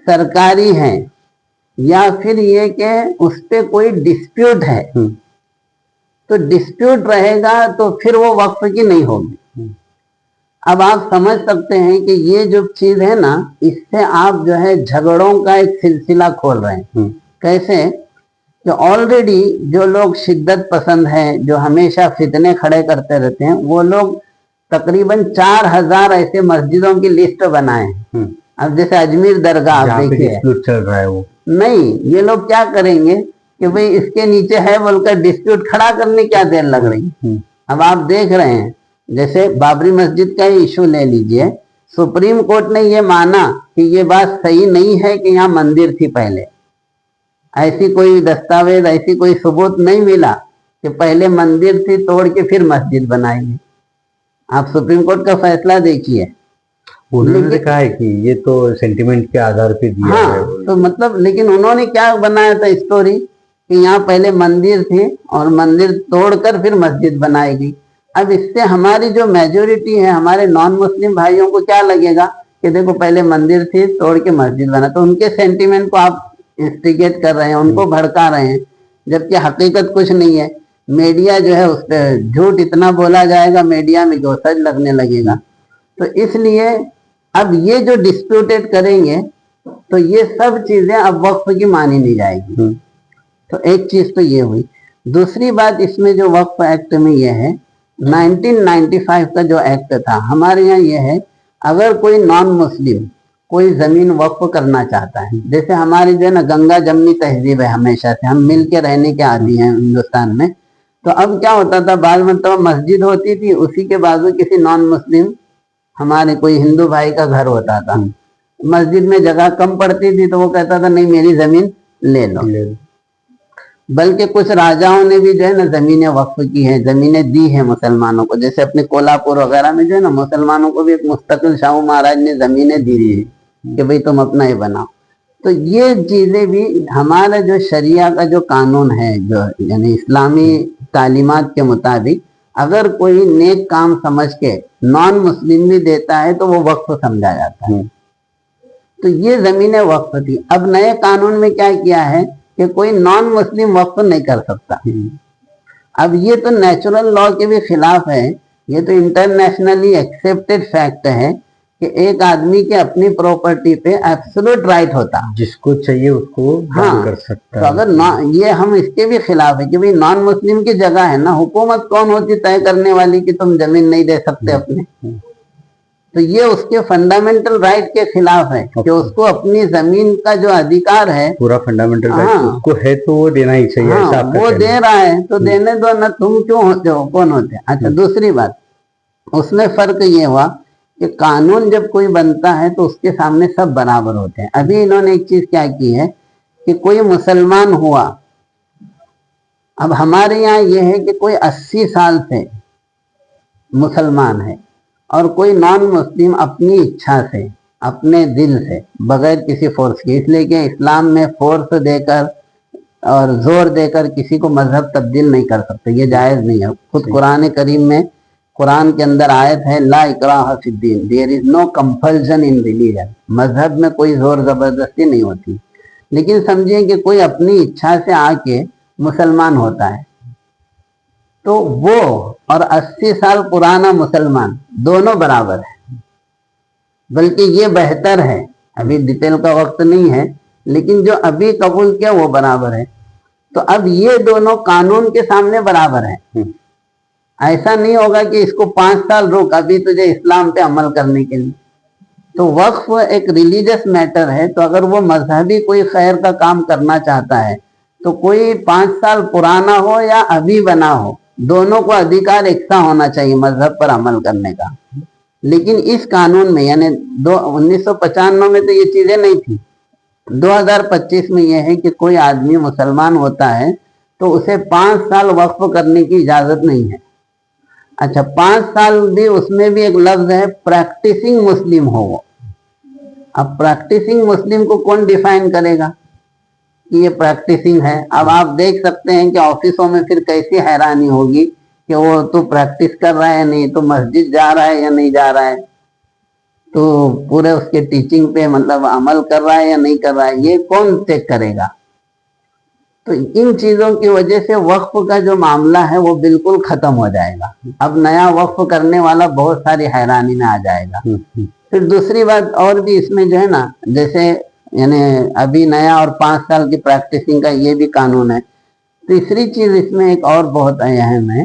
सरकारी हैं या फिर ये कि उस पे कोई डिस्प्यूट है, तो डिस्प्यूट रहेगा तो फिर वो वक्फ की नहीं होगी। अब आप समझ सकते हैं कि ये जो चीज है ना, इससे आप जो है झगड़ों का एक सिलसिला खोल रहे हैं। कैसे कि ऑलरेडी जो लोग शिद्दत पसंद हैं, जो हमेशा फितने खड़े करते रहते हैं, वो लोग तकरीबन 4,000 ऐसे मस्जिदों की लिस्ट बनाए हैं। अब जैसे अजमेर दरगाह आप जहाँ पे देखिए, डिस्प्यूट चल रहा है वो। नहीं ये लोग क्या करेंगे कि भाई इसके नीचे है बोलकर डिस्प्यूट खड़ा करने क्या देर लग रही। अब आप देख रहे हैं जैसे बाबरी मस्जिद का ही इशू ले लीजिए, सुप्रीम कोर्ट ने ये माना कि ये बात सही नहीं है कि यहाँ मंदिर थी पहले, ऐसी कोई दस्तावेज ऐसी कोई सबूत नहीं मिला कि पहले मंदिर थी तोड़ के फिर मस्जिद बनाएंगे। आप सुप्रीम कोर्ट का फैसला देखिए। उन्होंने कहा है कि ये तो सेंटिमेंट के आधार पे दिया हाँ, है। तो मतलब लेकिन उन्होंने क्या बनाया था स्टोरी कि यहाँ पहले मंदिर थी और मंदिर तोड़कर फिर मस्जिद बनाई गई। अब इससे हमारी जो मेजोरिटी है, हमारे नॉन मुस्लिम भाइयों को क्या लगेगा कि देखो पहले मंदिर थी तोड़ के मस्जिद बना, तो उनके सेंटिमेंट को आप इंस्टिगेट कर रहे हैं, उनको भड़का रहे हैं, जबकि हकीकत कुछ नहीं है। मीडिया जो है उस पर झूठ इतना बोला जाएगा, मीडिया में जो सच लगने लगेगा। तो इसलिए अब ये जो डिस्प्यूटेड करेंगे तो ये सब चीजें अब वक्फ की मानी नहीं जाएगी। तो एक चीज तो ये हुई। दूसरी बात इसमें जो वक्फ एक्ट में ये है, 1995 का जो एक्ट था हमारे यहाँ ये है, अगर कोई नॉन मुस्लिम कोई जमीन वक्फ करना चाहता है, जैसे हमारी जो है ना गंगा जमनी तहजीब है, हमेशा से हम मिल के रहने के आदी हैं हिंदुस्तान में। तो अब क्या होता था, बाद में तो मस्जिद होती थी, उसी के बाजू किसी नॉन मुस्लिम हमारे कोई हिंदू भाई का घर होता था, मस्जिद में जगह कम पड़ती थी तो वो कहता था नहीं मेरी जमीन ले लो। बल्कि कुछ राजाओं ने भी जो है ना जमीनें वक्फ की है, जमीनें दी है मुसलमानों को, जैसे अपने कोल्हापुर वगैरह में जो है ना मुसलमानों को भी एक मुस्तकिल शाहू महाराज ने जमीनें दी है कि भाई तुम अपना ही बनाओ। तो ये चीजें भी हमारा जो शरिया का जो कानून है, जो यानी इस्लामी तालीमात के मुताबिक अगर कोई नेक काम समझ के नॉन मुस्लिम भी देता है तो वो वक्फ समझा जाता है। तो ये जमीनें वक्फ थी। अब नए कानून में क्या किया है कि कोई नॉन मुस्लिम वक्फ नहीं कर सकता। अब ये तो नेचुरल लॉ के भी खिलाफ है, ये तो इंटरनेशनली एक्सेप्टेड फैक्ट है कि एक आदमी के अपनी प्रॉपर्टी पे एब्सोल्यूट राइट होता, जिसको चाहिए उसको दान कर सकता है। तो अगर ये हम इसके भी खिलाफ है कि भाई नॉन मुस्लिम की जगह है ना, हुकूमत कौन होती तय करने वाली कि तुम जमीन नहीं दे सकते अपने। तो ये उसके फंडामेंटल राइट के खिलाफ है कि उसको अपनी जमीन का जो अधिकार है, पूरा फंडामेंटल राइट उसको है तो वो देना ही चाहिए। हाँ, वो दे रहा है तो देने दो ना, तुम क्यों होते हो, कौन होते हैं। अच्छा, दूसरी बात उसमें फर्क ये हुआ कि कानून जब कोई बनता है तो उसके सामने सब बराबर होते हैं। अभी इन्होंने एक चीज क्या की है कि कोई मुसलमान हुआ, अब हमारे यहाँ ये है कि कोई 80 साल से मुसलमान है और कोई नॉन मुस्लिम अपनी इच्छा से, अपने दिल से, बगैर किसी फोर्स के, इसलिए कि इस्लाम में फोर्स देकर और जोर देकर किसी को मजहब तब्दील नहीं कर सकते, ये जायज नहीं है। खुद कुरान करीम में, कुरान के अंदर आयत है ला इकराह फिद्दीन, there is no compulsion in religion, मजहब में कोई जोर जबरदस्ती नहीं होती। लेकिन समझिए कि कोई अपनी इच्छा से आके मुसलमान होता है तो वो और 80 साल पुराना मुसलमान दोनों बराबर है, बल्कि ये बेहतर है। अभी डिटेल का वक्त नहीं है, लेकिन जो अभी कबूल किया वो बराबर है। तो अब ये दोनों कानून के सामने बराबर है। ऐसा नहीं होगा कि इसको 5 साल रोक अभी तुझे इस्लाम पे अमल करने के लिए। तो वक्फ एक रिलीजियस मैटर है, तो अगर वो मजहबी कोई खैर का काम करना चाहता है तो कोई 5 साल पुराना हो या अभी बना हो, दोनों को अधिकार एक सा होना चाहिए मजहब पर अमल करने का। लेकिन इस कानून में यानी 1995 में तो ये चीजें नहीं थी। 2025 में यह है कि कोई आदमी मुसलमान होता है तो उसे 5 साल वक्फ करने की इजाजत नहीं है। अच्छा, 5 साल भी, उसमें भी एक लफ्ज है प्रैक्टिसिंग मुस्लिम हो वो। अब प्रैक्टिसिंग मुस्लिम को कौन डिफाइन करेगा कि ये प्रैक्टिसिंग है। अब आप देख सकते हैं कि ऑफिसों में फिर कैसी हैरानी होगी कि वो तो प्रैक्टिस कर रहा है या नहीं, तो मस्जिद जा रहा है या नहीं जा रहा है, तो पूरे उसके टीचिंग पे मतलब अमल कर रहा है या नहीं कर रहा है, ये कौन चेक करेगा। तो इन चीजों की वजह से वक्फ का जो मामला है वो बिल्कुल खत्म हो जाएगा। अब नया वक्फ करने वाला बहुत सारी हैरानी में आ जाएगा। फिर दूसरी बात और भी इसमें जो है ना, जैसे यानी अभी नया और 5 साल की प्रैक्टिसिंग का ये भी कानून है। तीसरी चीज इसमें एक और बहुत अहम है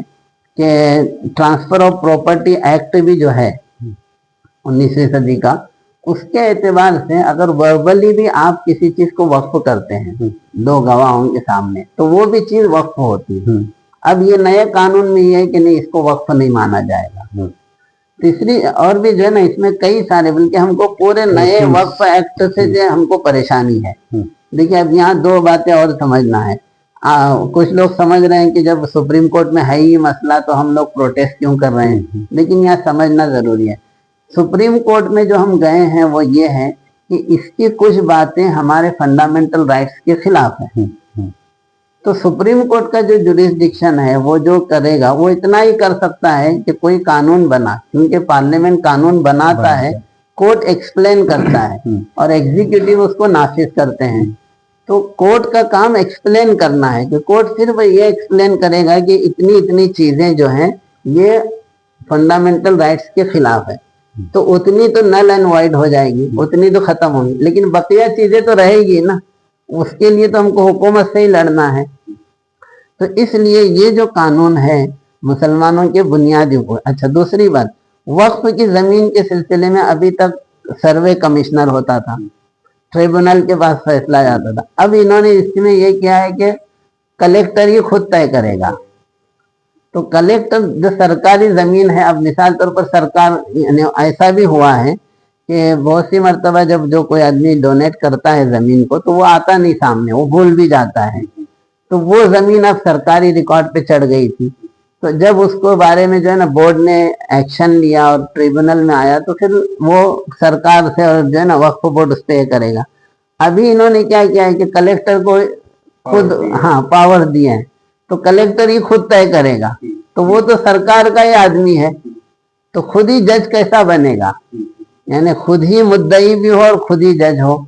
कि ट्रांसफर ऑफ प्रॉपर्टी एक्ट भी जो है 19वीं सदी का, उसके एतबार से अगर वर्बली भी आप किसी चीज को वक्फ करते हैं दो गवाहों के सामने, तो वो भी चीज वक्फ होती है। अब ये नए कानून में ये है कि नहीं, इसको वक्फ नहीं माना जाएगा। तीसरी और भी जो है ना, इसमें कई सारे, बल्कि हमको पूरे नए वक्फ एक्ट से जो हमको परेशानी है। देखिए अब यहाँ दो बातें और समझना है। कुछ लोग समझ रहे हैं कि जब सुप्रीम कोर्ट में है ही मसला तो हम लोग प्रोटेस्ट क्यों कर रहे हैं, लेकिन यहाँ समझना जरूरी है। सुप्रीम कोर्ट में जो हम गए हैं वो ये है कि इसकी कुछ बातें हमारे फंडामेंटल राइट्स के खिलाफ है। तो सुप्रीम कोर्ट का जो जुरिस्डिक्शन है वो जो करेगा वो इतना ही कर सकता है कि कोई कानून बना, क्योंकि पार्लियामेंट कानून बनाता है, कोर्ट एक्सप्लेन करता है और एग्जीक्यूटिव उसको नाफिज करते हैं। तो कोर्ट का काम एक्सप्लेन करना है कि कोर्ट सिर्फ ये एक्सप्लेन करेगा कि इतनी इतनी चीजें जो हैं ये फंडामेंटल राइट्स के खिलाफ है, तो उतनी तो नल एंड वॉइड हो जाएगी, उतनी तो खत्म होगी, लेकिन बकिया चीजें तो रहेगी ना। उसके लिए तो हमको हुकूमत से ही लड़ना है। तो इसलिए ये जो कानून है मुसलमानों के बुनियादी को। अच्छा, दूसरी बात, वक्फ की जमीन के सिलसिले में अभी तक सर्वे कमिश्नर होता था, ट्रिब्यूनल के पास फैसला जाता था। अब इन्होंने इसमें ये किया है कि कलेक्टर ही खुद तय करेगा। तो कलेक्टर जो सरकारी जमीन है, अब मिसाल तौर पर सरकार, यानी ऐसा भी हुआ है कि बहुत सी मर्तबा जब जो कोई आदमी डोनेट करता है जमीन को तो वो आता नहीं सामने, वो भूल भी जाता है। तो वो जमीन अब सरकारी रिकॉर्ड पे चढ़ गई थी, तो जब उसको बारे में जो है ना बोर्ड ने एक्शन लिया और ट्रिब्यूनल में आया तो फिर वो सरकार से और जो है ना वक्फ बोर्ड उस पर करेगा। अभी इन्होंने क्या किया है कि कलेक्टर को खुद पावर दिए हैं, तो कलेक्टर ही खुद तय करेगा। तो वो तो सरकार का ही आदमी है, तो खुद ही जज कैसा बनेगा, यानी खुद ही मुद्दई भी हो और खुद ही जज हो।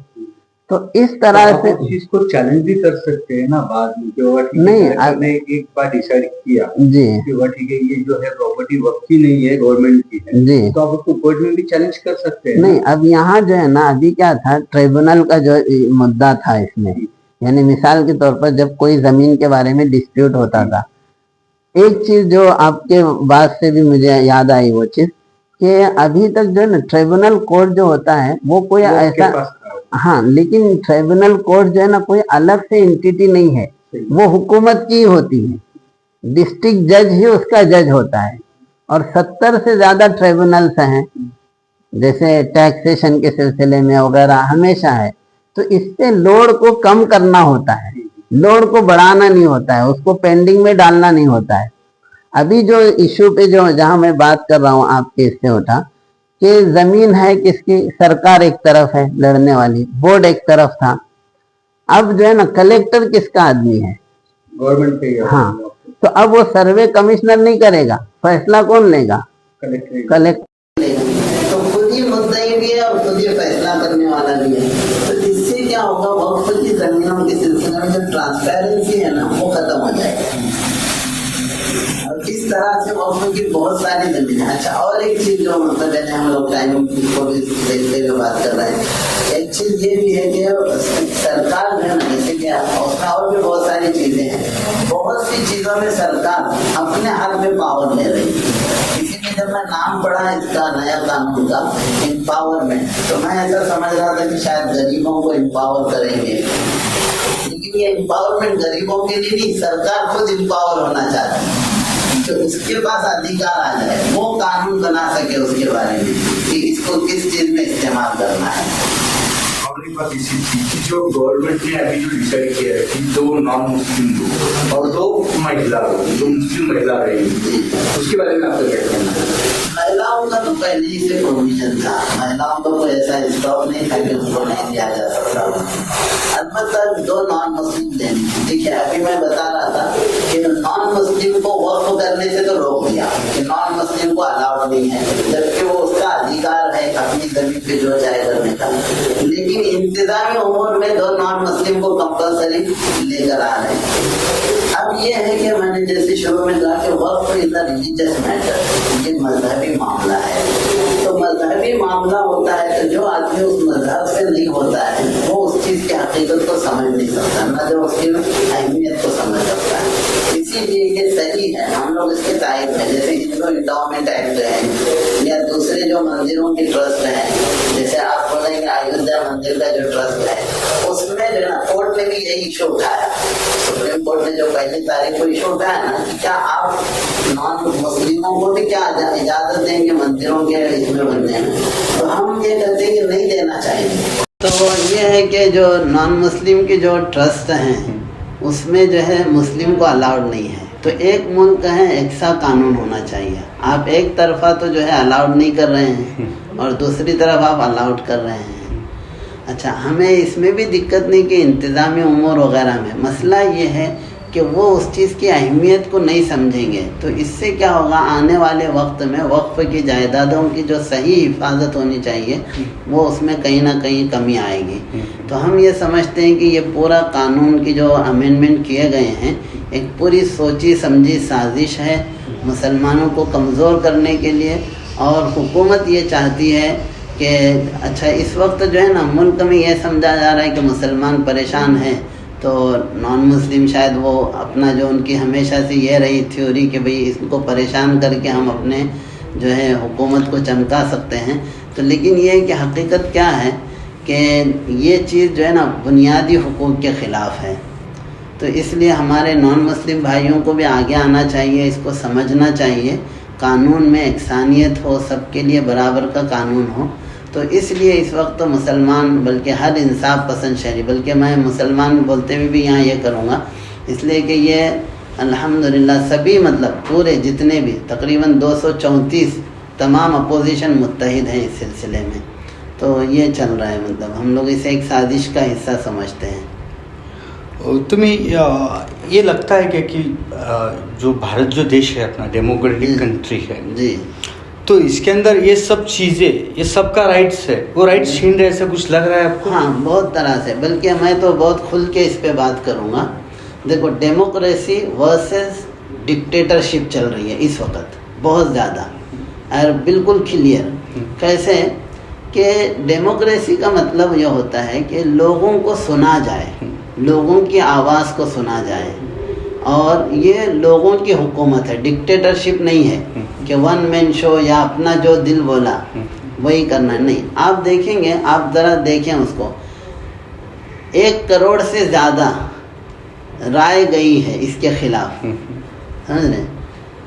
तो इस तरह तो से इसको चैलेंज भी कर सकते हैं ना बाद में, कि वो ठीक नहीं, है, आपने एक बार डिसाइड किया जी कि वो ठीक है, ये जो है प्रॉपर्टी वक्त की नहीं है, गवर्नमेंट की है जी, तो आप उसको कोर्ट में भी चैलेंज कर सकते हैं। नहीं, अब यहाँ जो है ना, अभी क्या था, ट्रिब्यूनल का जो मुद्दा था इसमें, यानी मिसाल के तौर पर जब कोई जमीन के बारे में डिस्प्यूट होता था, एक चीज जो आपके बात से भी मुझे याद आई वो चीज कि अभी तक जो है ना ट्रिब्यूनल कोर्ट जो होता है वो कोई ऐसा, हाँ, लेकिन ट्रिब्यूनल कोर्ट जो है ना कोई अलग से एंटिटी नहीं है, वो हुकूमत की होती है। डिस्ट्रिक्ट जज ही उसका जज होता है और 70 से ज्यादा ट्रिब्यूनल्स हैं, जैसे टैक्सेशन के सिलसिले में वगैरह हमेशा है। तो इससे लोड को कम करना होता है, लोड को बढ़ाना नहीं होता है, उसको पेंडिंग में डालना नहीं होता है। अभी जो इशू पे जो जहां मैं बात कर रहा हूँ आपके इससे उठा कि जमीन है किसकी, सरकार एक तरफ है लड़ने वाली, बोर्ड एक तरफ था। अब जो है ना कलेक्टर किसका आदमी है, गवर्नमेंट पे। हाँ, तो अब वो सर्वे कमिश्नर नहीं करेगा, फैसला कौन लेगा, कलेक्टर लेगा। तो खुद ही मुद्दई भी है और खुद ही फैसला करने वाला भी है। तो इससे क्या होगा, वक्फ की जमीनों के सिलसिले में जो ट्रांसपेरेंसी है ना वो खत्म हो जाएगी। इस तरह से वक्फ की बहुत सारी जमीन है। अच्छा, और एक चीज जो मतलब है, हम लोग टाइम को भी देखते हुए बात कर रहे हैं, एक चीज ये भी है कि सरकार जो है ना, जैसे कि और भी बहुत सारी चीजें हैं, बहुत सी चीजों में सरकार अपने हाथ में पावर ले रही है। इसीलिए जब मैं नाम पढ़ा इसका नया कानून का एम्पावरमेंट, तो मैं ऐसा समझ रहा था कि शायद गरीबों को एम्पावर करेंगे, लेकिन ये एम्पावरमेंट गरीबों के लिए नहीं, सरकार खुद एम्पावर होना चाहती है, तो उसके पास अधिकार आ जाए, वो कानून बना सके उसके बारे में कि इसको किस चीज में इस्तेमाल करना है। हमारी बात इसी थी कि जो गवर्नमेंट ने अभी जो डिसाइड किया है कि 2 नॉन मुस्लिम लोग और 2 महिला लोग, जो मुस्लिम महिला रहेंगी, उसके बारे में आपका क्या कहना है? महिलाओं का तो पहले ही से प्रोविजन था, महिलाओं का कोई ऐसा स्टॉप नहीं था कि उनको नहीं दिया जा सकता। अलबत्ता 2 नॉन मुस्लिम लेने, देखिए अभी मैं बता रहा था कि नॉन मुस्लिम को वक्फ करने से तो रोक दिया कि नॉन मुस्लिम को अलाउड नहीं है, जबकि वो उसका अधिकार है अपनी जमीन पे जो जाए करने का। लेकिन इंतजामी उम्र में 2 नॉन मुस्लिम को कंपल्सरी लेकर आ रहे हैं। अब ये है कि मैंने जैसे शुरू में कहा कि वक्फ इज अ रिलीजियस मैटर, ये मजहबी मामला है। तो मजहबी मामला होता है तो जो आदमी उस मजहब से नहीं होता है वो उस चीज की हकीकत को समझ नहीं सकता, न जो उसकी अहमियत को समझ सकता है। इसीलिए ये सही है, हम लोग इसके तायद हैं। जैसे हिंदू इंडोमेंट एक्ट है या दूसरे जो मंदिरों की ट्रस्ट है, जैसे आप मंदिर का जो ट्रस्ट है उसमें जो है ना कोर्ट ने भी यही इशू उठाया, सुप्रीम कोर्ट ने जो पहली तारीख को इशू उठाया ना कि क्या आप नॉन मुस्लिमों को भी क्या इजाजत देंगे मंदिरों के इसमें बनने में, तो हम ये कहते हैं कि नहीं देना चाहिए। तो ये है कि जो नॉन मुस्लिम के जो ट्रस्ट हैं उसमें जो है मुस्लिम को अलाउड नहीं है। तो एक मुल्क है एक सा कानून होना चाहिए। आप एक तरफा तो जो है अलाउड नहीं कर रहे हैं और दूसरी तरफ आप अलाउड कर रहे हैं। अच्छा, हमें इसमें भी दिक्कत नहीं कि इंतज़ामी उमूर वगैरह में, मसला ये है कि वो उस चीज़ की अहमियत को नहीं समझेंगे। तो इससे क्या होगा, आने वाले वक्त में वक्फ की जायदादों की जो सही हिफाजत होनी चाहिए वो उसमें कहीं ना कहीं कमी आएगी। तो हम ये समझते हैं कि ये पूरा कानून की जो अमेंडमेंट किए गए हैं एक पूरी सोची समझी साजिश है मुसलमानों को कमज़ोर करने के लिए। और हुकूमत ये चाहती है कि अच्छा, इस वक्त जो है ना मुल्क में ये समझा जा रहा है कि मुसलमान परेशान हैं, तो नॉन मुस्लिम शायद वो अपना जो उनकी हमेशा से ये रही थ्योरी कि भाई इसको परेशान करके हम अपने जो है हुकूमत को चमका सकते हैं। तो लेकिन ये है कि हकीकत क्या है कि ये चीज़ जो है ना बुनियादी हुकूक के ख़िलाफ़ है। तो इसलिए हमारे नॉन मुस्लिम भाइयों को भी आगे आना चाहिए, इसको समझना चाहिए। कानून में एकसानियत हो, सबके लिए बराबर का कानून हो। तो इसलिए इस वक्त मुसलमान, बल्कि हर इंसाफ पसंद शहरी, बल्कि मैं मुसलमान बोलते हुए भी यहाँ ये करूँगा, इसलिए कि ये अल्हम्दुलिल्लाह सभी मतलब पूरे जितने भी तकरीबन 234 तमाम अपोजिशन मुत्तहिद हैं इस सिलसिले में। तो ये चल रहा है, मतलब हम लोग इसे एक साजिश का हिस्सा समझते हैं। तुम्हें ये लगता है कि जो भारत जो देश है अपना डेमोक्रेटिक कंट्री है जी, तो इसके अंदर ये सब चीज़ें, ये सबका राइट्स है, वो राइट्स छीन रहे, ऐसा कुछ लग रहा है आपको? हाँ, बहुत तरह से, बल्कि मैं तो बहुत खुल के इस पे बात करूँगा। देखो, डेमोक्रेसी वर्सेस डिक्टेटरशिप चल रही है इस वक्त बहुत ज़्यादा, और बिल्कुल क्लियर। कैसे कि डेमोक्रेसी का मतलब यह होता है कि लोगों को सुना जाए, लोगों की आवाज़ को सुना जाए, और ये लोगों की हुकूमत है, डिक्टेटरशिप नहीं है कि वन मैन शो या अपना जो दिल बोला वही करना है। नहीं, आप देखेंगे, आप ज़रा देखें उसको, 1 करोड़ से ज़्यादा राय गई है इसके खिलाफ, समझ रहे?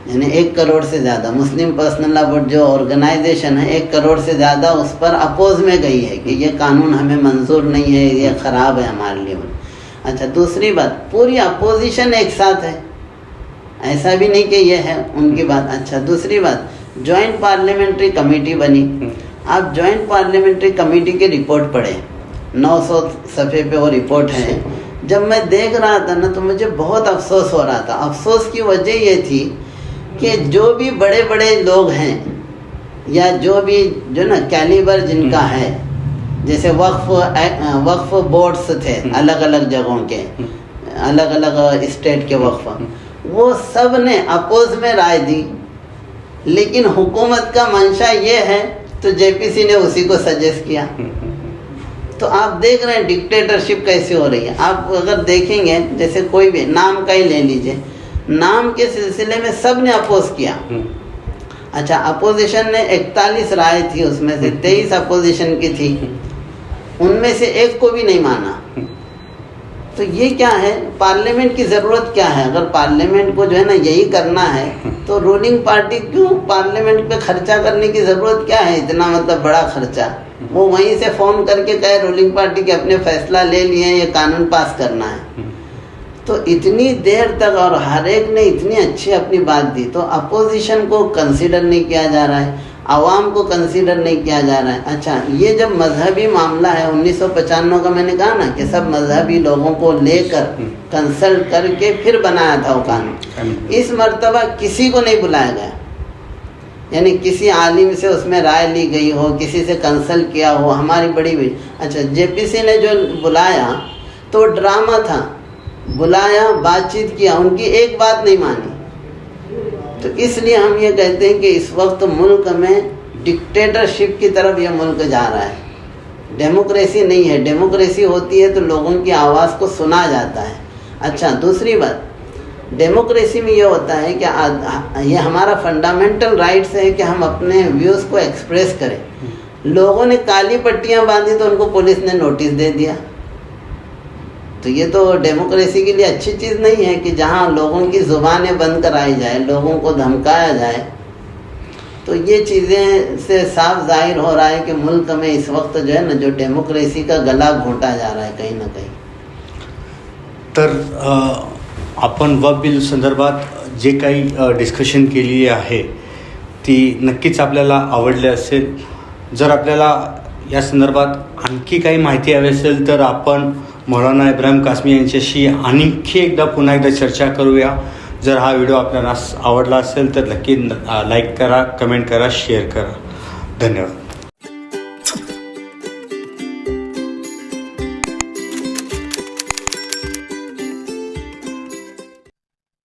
यानी 1 करोड़ से ज़्यादा मुस्लिम पर्सनल लॉ बोर्ड जो ऑर्गेनाइजेशन है 1 करोड़ से ज़्यादा उस पर अपोज में गई है कि ये कानून हमें मंजूर नहीं है, ये ख़राब है हमारे लिए। अच्छा, दूसरी बात, पूरी अपोजिशन एक साथ है, ऐसा भी नहीं कि ये है उनकी बात। अच्छा, दूसरी बात, जॉइंट पार्लियामेंट्री कमेटी बनी। आप जॉइंट पार्लियामेंट्री कमेटी की रिपोर्ट पढ़े, 900 सफ़े पे वो रिपोर्ट है। जब मैं देख रहा था ना तो मुझे बहुत अफसोस हो रहा था। अफसोस की वजह ये थी कि जो भी बड़े बड़े लोग हैं या जो भी जो ना कैलिबर जिनका है, जैसे वक्फ बोर्ड्स थे अलग अलग जगहों के, अलग अलग स्टेट के वक्फ, वो सब ने अपोज में राय दी। लेकिन हुकूमत का मंशा ये है तो जेपीसी ने उसी को सजेस्ट किया। तो आप देख रहे हैं डिक्टेटरशिप कैसी हो रही है। आप अगर देखेंगे, जैसे कोई भी नाम का ही ले लीजिए, नाम के सिलसिले में सब ने अपोज किया। अच्छा, अपोजिशन ने 41 राय थी, उसमें से 23 अपोजिशन की थी, उनमें से एक को भी नहीं माना। तो ये क्या है, पार्लियामेंट की ज़रूरत क्या है? अगर पार्लियामेंट को जो है ना यही करना है तो रूलिंग पार्टी क्यों पार्लियामेंट पे खर्चा करने की ज़रूरत क्या है, इतना मतलब बड़ा खर्चा? वो वहीं से फ़ोन करके कहे रूलिंग पार्टी के अपने फैसला ले लिए, ये कानून पास करना है। तो इतनी देर तक और हर एक ने इतनी अच्छी अपनी बात दी, तो अपोजिशन को कंसीडर नहीं किया जा रहा है, आवाम को कंसीडर नहीं किया जा रहा है। अच्छा, ये जब मजहबी मामला है 1995 का, मैंने कहा ना कि सब मजहबी लोगों को लेकर कंसल्ट करके फिर बनाया था वो कानून। इस मर्तबा किसी को नहीं बुलाया गया, यानी किसी आलिम से उसमें राय ली गई हो, किसी से कंसल्ट किया हो, हमारी बड़ी भी। अच्छा, जेपीसी ने जो बुलाया तो ड्रामा था, बुलाया, बातचीत किया, उनकी एक बात नहीं मानी। तो इसलिए हम ये कहते हैं कि इस वक्त मुल्क में डिक्टेटरशिप की तरफ यह मुल्क जा रहा है, डेमोक्रेसी नहीं है। डेमोक्रेसी होती है तो लोगों की आवाज़ को सुना जाता है। अच्छा, दूसरी बात, डेमोक्रेसी में ये होता है कि ये हमारा फंडामेंटल राइट्स है कि हम अपने व्यूज़ को एक्सप्रेस करें। लोगों ने काली पट्टियां बांधी तो उनको पुलिस ने नोटिस दे दिया। तो ये तो डेमोक्रेसी के लिए अच्छी चीज़ नहीं है कि जहाँ लोगों की ज़ुबानें बंद कराई जाए, लोगों को धमकाया जाए। तो ये चीज़ें से साफ जाहिर हो रहा है कि मुल्क में इस वक्त जो है ना, जो डेमोक्रेसी का गला घोटा जा रहा है कहीं ना कहीं। तर आपण वक्फ बिल संदर्भात जे काही डिस्कशन केली आहे ती नक्कीच आपल्याला आवडली असेल. जर आपल्याला या संदर्भात आणखी काही माहिती हवी असेल तर आपण मौलाना इब्राहिम कासमी यांच्याशी आणखी एकदा पुन्हा एकदा चर्चा करूया. जर हा व्हिडिओ आपल्याला आवडला असेल तर नक्की लाईक करा, कमेंट करा, शेअर करा. धन्यवाद.